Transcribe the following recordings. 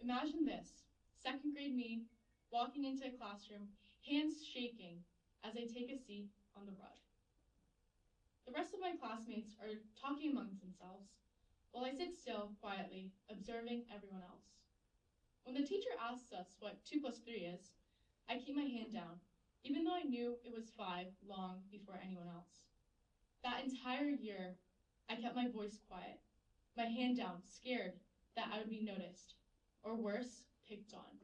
Imagine this, second grade me walking into a classroom, hands shaking as I take a seat on the rug. The rest of my classmates are talking amongst themselves, while I sit still, quietly, observing everyone else. When the teacher asks us what 2 plus 3 is, I keep my hand down, even though I knew it was 5 long before anyone else. That entire year, I kept my voice quiet, my hand down, scared that I would be noticed, or worse, picked on.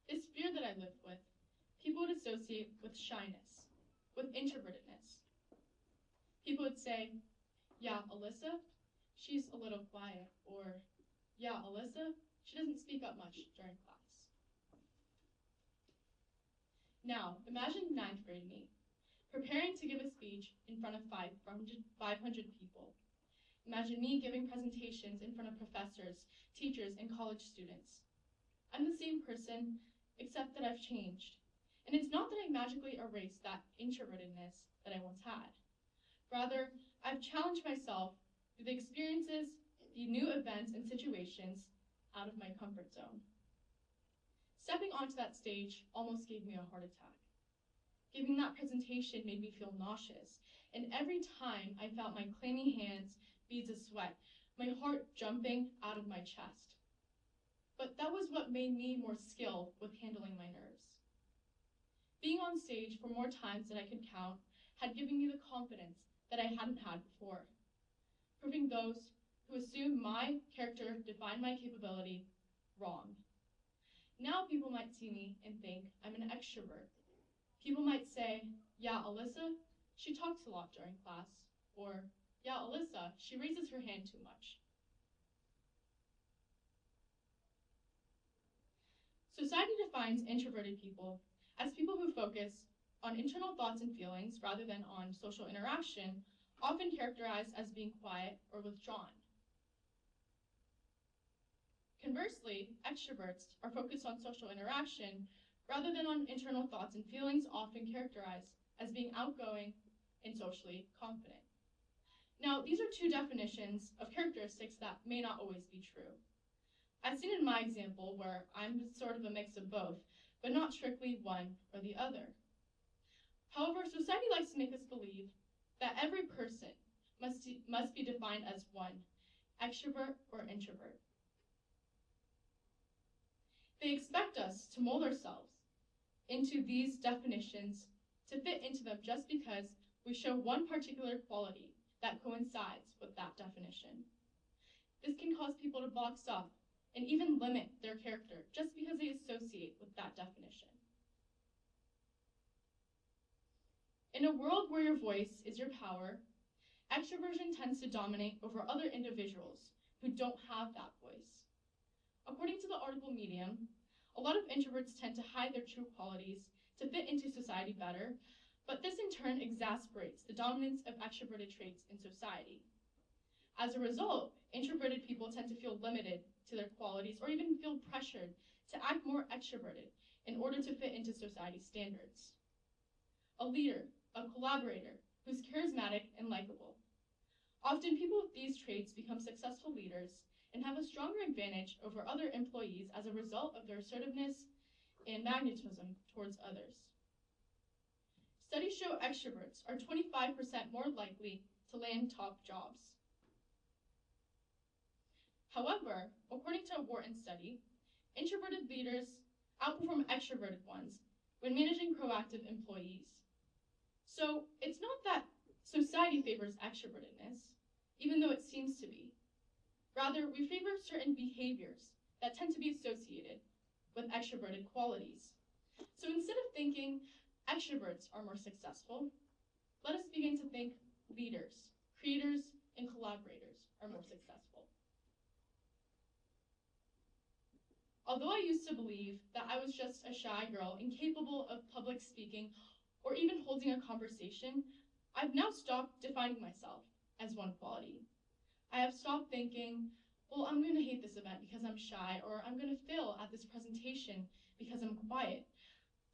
This fear that I lived with, people would associate with shyness, with introvertedness. People would say, yeah, Alyssa, she's a little quiet, or yeah, Alyssa, she doesn't speak up much during class. Now, imagine 9th grade me, preparing to give a speech in front of 500 people. Imagine me giving presentations in front of professors, teachers, and college students. I'm the same person, except that I've changed. And it's not that I magically erased that introvertedness that I once had. Rather, I've challenged myself through the experiences, the new events and situations out of my comfort zone. Stepping onto that stage almost gave me a heart attack. Giving that presentation made me feel nauseous, and every time I felt my clammy hands, beads of sweat, my heart jumping out of my chest. But that was what made me more skilled with handling my nerves. Being on stage for more times than I could count had given me the confidence that I hadn't had before, proving those who assumed my character defined my capability wrong. Now people might see me and think I'm an extrovert. People might say, yeah, Alyssa, she talks a lot during class, or yeah, Alyssa, she raises her hand too much. Society defines introverted people as people who focus on internal thoughts and feelings rather than on social interaction, often characterized as being quiet or withdrawn. Conversely, extroverts are focused on social interaction rather than on internal thoughts and feelings, often characterized as being outgoing and socially confident. Now, these are 2 definitions of characteristics that may not always be true. As seen in my example, where I'm sort of a mix of both, but not strictly one or the other. However, society likes to make us believe that every person must be defined as one, extrovert or introvert. They expect us to mold ourselves into these definitions to fit into them just because we show one particular quality that coincides with that definition. This can cause people to box up and even limit their character just because they associate with that definition. In a world where your voice is your power, extroversion tends to dominate over other individuals who don't have that voice. According to the article Medium, a lot of introverts tend to hide their true qualities to fit into society better, but this in turn exasperates the dominance of extroverted traits in society. As a result, introverted people tend to feel limited to their qualities or even feel pressured to act more extroverted in order to fit into society standards. A leader, a collaborator, who's charismatic and likable. Often people with these traits become successful leaders and have a stronger advantage over other employees as a result of their assertiveness and magnetism towards others. Studies show extroverts are 25% more likely to land top jobs. However, according to a Wharton study, introverted leaders outperform extroverted ones when managing proactive employees. So it's not that society favors extrovertedness, even though it seems to be. Rather, we favor certain behaviors that tend to be associated with extroverted qualities. So instead of thinking extroverts are more successful, let us begin to think leaders, creators, and collaborators are more successful. Although I used to believe that I was just a shy girl incapable of public speaking or even holding a conversation, I've now stopped defining myself as one quality. I have stopped thinking, well, I'm going to hate this event because I'm shy, or I'm going to fail at this presentation because I'm quiet.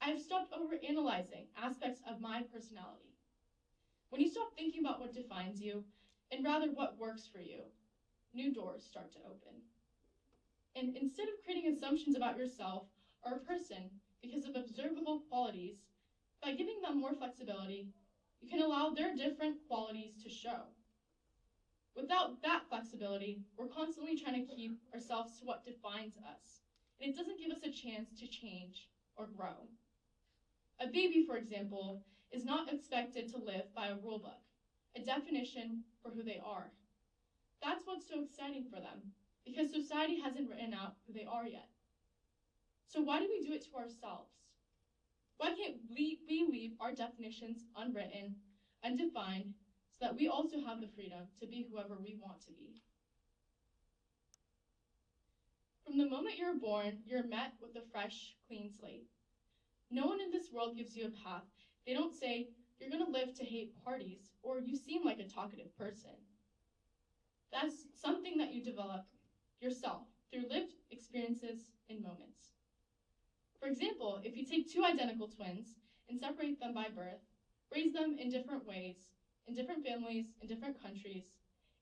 I have stopped overanalyzing aspects of my personality. When you stop thinking about what defines you, and rather what works for you, new doors start to open. And instead of creating assumptions about yourself or a person because of observable qualities, by giving them more flexibility, you can allow their different qualities to show. Without that flexibility, we're constantly trying to keep ourselves to what defines us, and it doesn't give us a chance to change or grow. A baby, for example, is not expected to live by a rule book, a definition for who they are. That's what's so exciting for them, because society hasn't written out who they are yet. So why do we do it to ourselves? Why can't we leave our definitions unwritten, undefined, so that we also have the freedom to be whoever we want to be? From the moment you're born, you're met with a fresh, clean slate. No one in this world gives you a path. They don't say, you're going to live to hate parties, or you seem like a talkative person. That's something that you develop yourself through lived experiences and moments. For example, if you take two identical twins and separate them by birth, raise them in different ways, in different families, in different countries,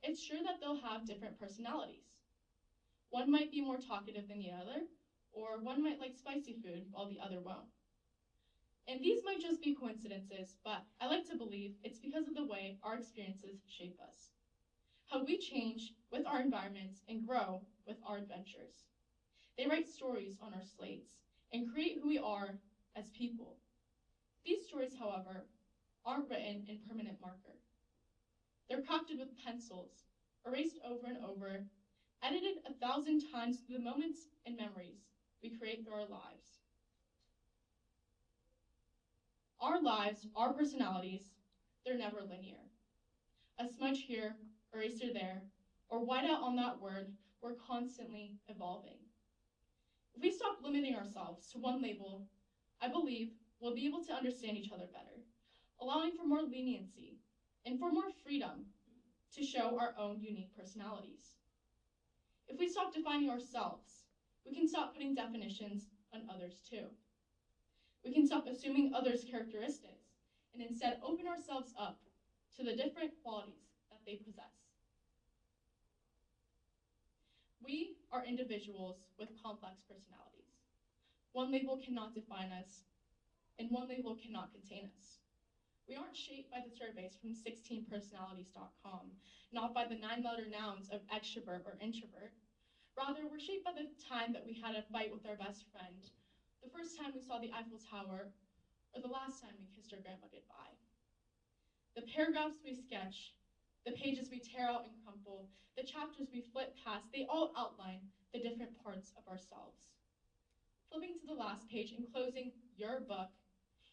it's sure that they'll have different personalities. One might be more talkative than the other, or one might like spicy food while the other won't. And these might just be coincidences, but I like to believe it's because of the way our experiences shape us. How we change with our environments and grow with our adventures. They write stories on our slates and create who we are as people. These stories, however, aren't written in permanent marker. They're crafted with pencils, erased over and over, edited 1,000 times through the moments and memories we create through our lives. Our lives, our personalities, they're never linear. A smudge here, eraser there, or whiteout on that word, we're constantly evolving. If we stop limiting ourselves to one label, I believe we'll be able to understand each other better, allowing for more leniency and for more freedom to show our own unique personalities. If we stop defining ourselves, we can stop putting definitions on others too. We can stop assuming others' characteristics and instead open ourselves up to the different qualities that they possess. We are individuals with complex personalities. One label cannot define us, and one label cannot contain us. We aren't shaped by the surveys from 16personalities.com, not by the 9-letter nouns of extrovert or introvert. Rather, we're shaped by the time that we had a fight with our best friend, the first time we saw the Eiffel Tower, or the last time we kissed our grandma goodbye. The paragraphs we sketch, the pages we tear out and crumple, the chapters we flip past, they all outline the different parts of ourselves. Flipping to the last page and closing your book,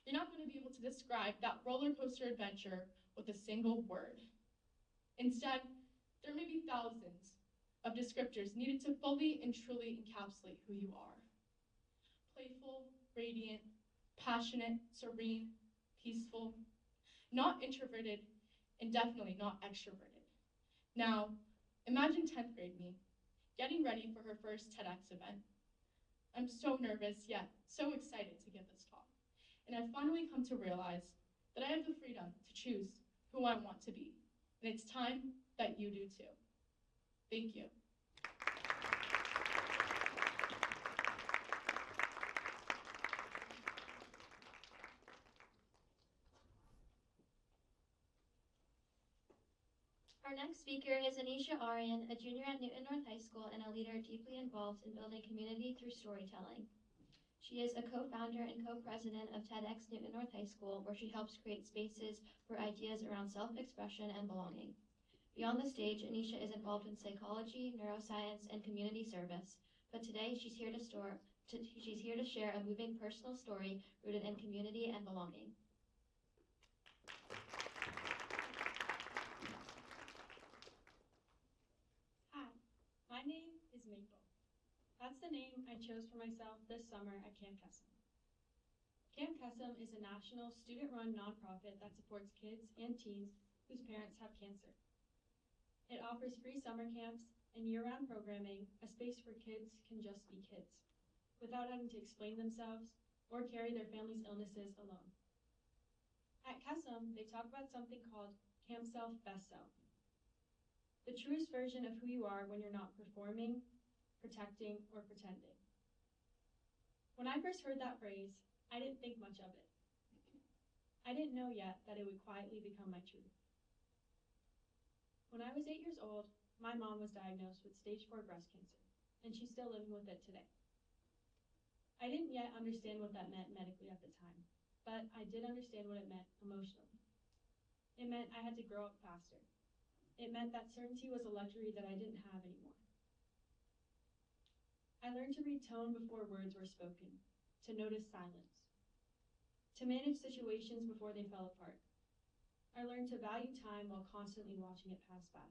you're not going to be able to describe that roller coaster adventure with a single word. Instead, there may be thousands of descriptors needed to fully and truly encapsulate who you are. Playful, radiant, passionate, serene, peaceful, not introverted, and definitely not extroverted. Now, imagine 10th grade me, getting ready for her first TEDx event. I'm so nervous, yet so excited to give this talk. And I've finally come to realize that I have the freedom to choose who I want to be. And it's time that you do too. Thank you. Our next speaker is Anisha Aryan, a junior at Newton North High School and a leader deeply involved in building community through storytelling. She is a co-founder and co-president of TEDxNewton North High School, where she helps create spaces for ideas around self-expression and belonging. Beyond the stage, Anisha is involved in psychology, neuroscience, and community service, but today she's here to share a moving personal story rooted in community and belonging. My name is Maple. That's the name I chose for myself this summer at Camp Kesem. Camp Kesem is a national student-run nonprofit that supports kids and teens whose parents have cancer. It offers free summer camps and year-round programming, a space where kids can just be kids, without having to explain themselves or carry their family's illnesses alone. At Kesem, they talk about something called Camp Self, Best Self. The truest version of who you are when you're not performing, protecting, or pretending. When I first heard that phrase, I didn't think much of it. I didn't know yet that it would quietly become my truth. When I was 8 years old, my mom was diagnosed with stage 4 breast cancer, and she's still living with it today. I didn't yet understand what that meant medically at the time, but I did understand what it meant emotionally. It meant I had to grow up faster. It meant that certainty was a luxury that I didn't have anymore. I learned to read tone before words were spoken, to notice silence, to manage situations before they fell apart. I learned to value time while constantly watching it pass by.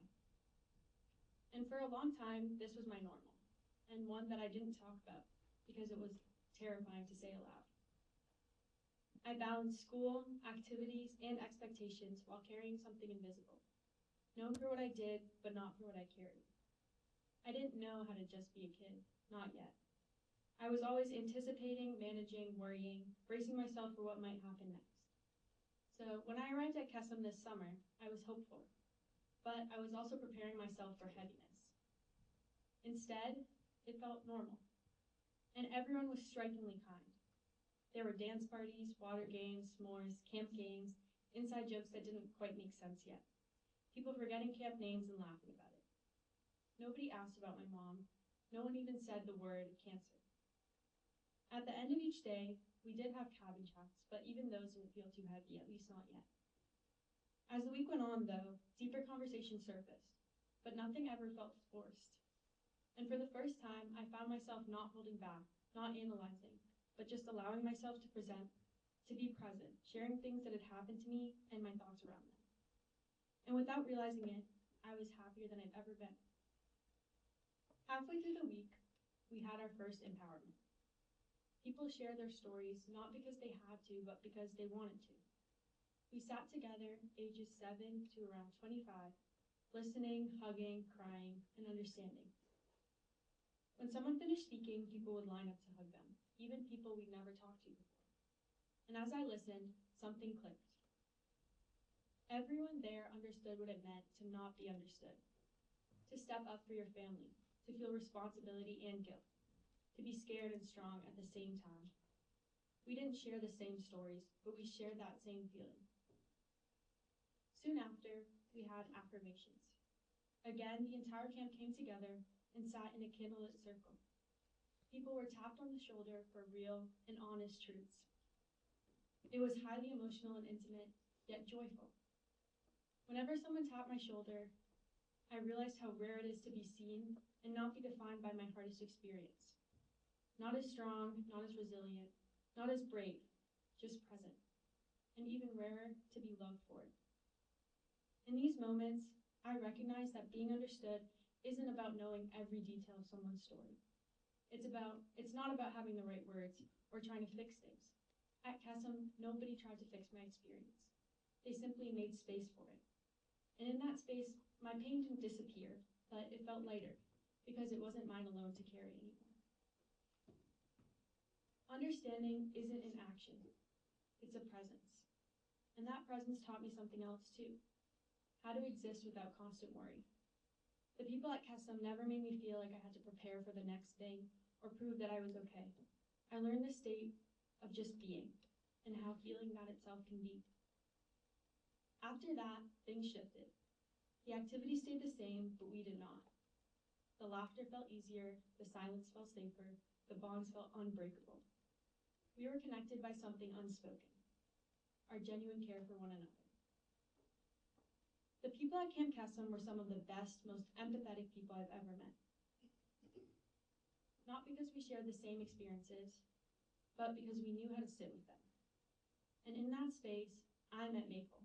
And for a long time, this was my normal, and one that I didn't talk about because it was terrifying to say aloud. I balanced school, activities, and expectations while carrying something invisible, known for what I did, but not for what I carried. I didn't know how to just be a kid, not yet. I was always anticipating, managing, worrying, bracing myself for what might happen next. So when I arrived at Kesem this summer, I was hopeful, but I was also preparing myself for heaviness. Instead, it felt normal, and everyone was strikingly kind. There were dance parties, water games, s'mores, camp games, inside jokes that didn't quite make sense yet. People forgetting camp names and laughing about it. Nobody asked about my mom. No one even said the word cancer. At the end of each day, we did have cabin chats, but even those didn't feel too heavy, at least not yet. As the week went on, though, deeper conversations surfaced, but nothing ever felt forced. And for the first time, I found myself not holding back, not analyzing, but just allowing myself to present, to be present, sharing things that had happened to me and my thoughts around them. And without realizing it, I was happier than I've ever been. Halfway through the week, we had our first empowerment. People shared their stories not because they had to, but because they wanted to. We sat together, ages 7 to around 25, listening, hugging, crying, and understanding. When someone finished speaking, people would line up to hug them, even people we'd never talked to before. And as I listened, something clicked. Everyone there understood what it meant to not be understood, to step up for your family, to feel responsibility and guilt, to be scared and strong at the same time. We didn't share the same stories, but we shared that same feeling. Soon after, we had affirmations. Again, the entire camp came together and sat in a candlelit circle. People were tapped on the shoulder for real and honest truths. It was highly emotional and intimate, yet joyful. Whenever someone tapped my shoulder, I realized how rare it is to be seen and not be defined by my hardest experience. Not as strong, not as resilient, not as brave, just present, and even rarer to be loved for it. In these moments, I recognize that being understood isn't about knowing every detail of someone's story. It's not about having the right words or trying to fix things. At Kesem, nobody tried to fix my experience. They simply made space for it. And in that space, my pain didn't disappear, but it felt lighter because it wasn't mine alone to carry anymore. Understanding isn't an action, it's a presence. And that presence taught me something else too, how to exist without constant worry. The people at Kesem never made me feel like I had to prepare for the next thing or prove that I was okay. I learned the state of just being and how feeling that itself can be. After that, things shifted. The activity stayed the same, but we did not. The laughter felt easier, the silence felt safer, the bonds felt unbreakable. We were connected by something unspoken, our genuine care for one another. The people at Camp Kesem were some of the best, most empathetic people I've ever met. Not because we shared the same experiences, but because we knew how to sit with them. And in that space, I met Maple.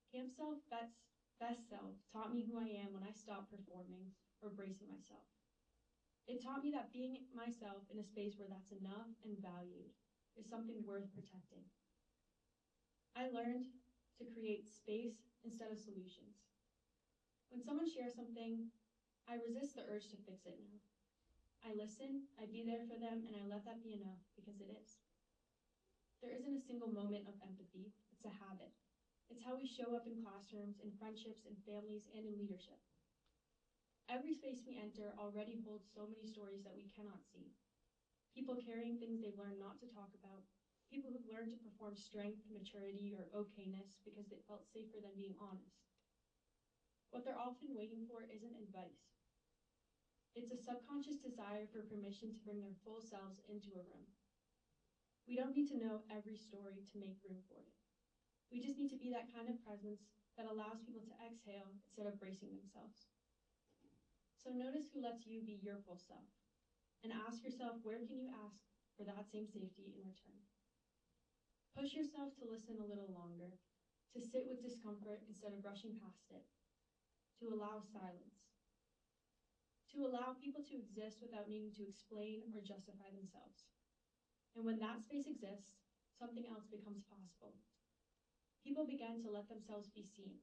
Camp Self Best Self taught me who I am when I stopped performing or bracing myself. It taught me that being myself in a space where that's enough and valued is something worth protecting. I learned to create space instead of solutions. When someone shares something, I resist the urge to fix it now. I listen, I be there for them, and I let that be enough because it is. There isn't a single moment of empathy, it's a habit. It's how we show up in classrooms, in friendships, in families, and in leadership. Every space we enter already holds so many stories that we cannot see. People carrying things they've learned not to talk about. People who've learned to perform strength, maturity, or okayness because it felt safer than being honest. What they're often waiting for isn't advice. It's a subconscious desire for permission to bring their full selves into a room. We don't need to know every story to make room for it. We just need to be that kind of presence that allows people to exhale instead of bracing themselves. So notice who lets you be your full self, and ask yourself, where can you ask for that same safety in return? Push yourself to listen a little longer, to sit with discomfort instead of rushing past it, to allow silence, to allow people to exist without needing to explain or justify themselves. And when that space exists, something else becomes possible. People begin to let themselves be seen,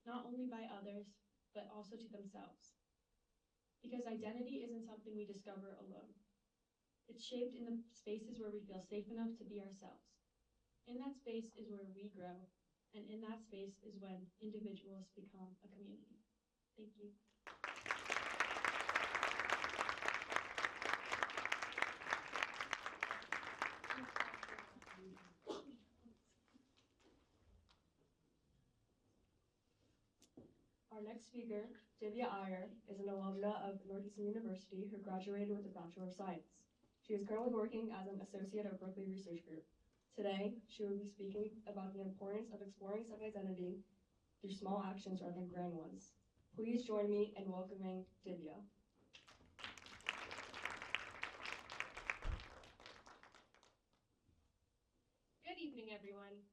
not only by others, but also to themselves. Because identity isn't something we discover alone. It's shaped in the spaces where we feel safe enough to be ourselves. In that space is where we grow, and in that space is when individuals become a community. Thank you. Our next speaker, Divya Iyer, is an alumna of Northeastern University who graduated with a Bachelor of Science. She is currently working as an associate at Berkeley Research Group. Today, she will be speaking about the importance of exploring self-identity through small actions rather than grand ones. Please join me in welcoming Divya. Good evening, everyone.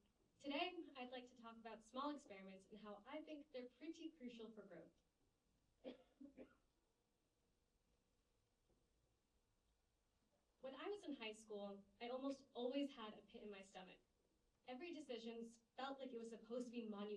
Today, I'd like to talk about small experiments and how I think they're pretty crucial for growth. When I was in high school, I almost always had a pit in my stomach. Every decision felt like it was supposed to be monumental.